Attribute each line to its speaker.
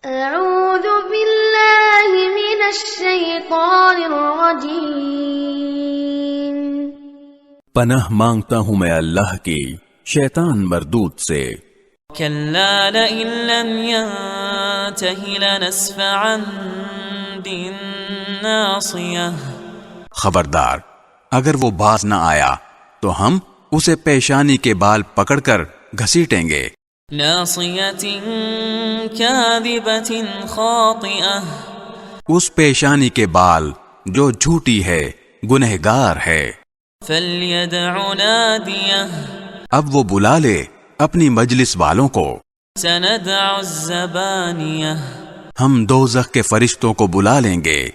Speaker 1: اعوذ باللہ من الشیطان الرجیم،
Speaker 2: پناہ مانگتا ہوں میں اللہ کی شیطان مردود سے۔
Speaker 3: كلا لئن لم ينته لنسفعا بالناصية،
Speaker 2: خبردار اگر وہ باز نہ آیا تو ہم اسے پیشانی کے بال پکڑ کر گھسیٹیں گے۔
Speaker 3: ناصية كاذبة خاطئة،
Speaker 2: اس پیشانی کے بال جو جھوٹی ہے، گنہگار ہے۔
Speaker 3: فليدع ناديه،
Speaker 2: اب وہ بلا لے اپنی مجلس والوں کو۔
Speaker 3: سندع الزبانية،
Speaker 2: ہم دوزخ کے فرشتوں کو بلا لیں گے۔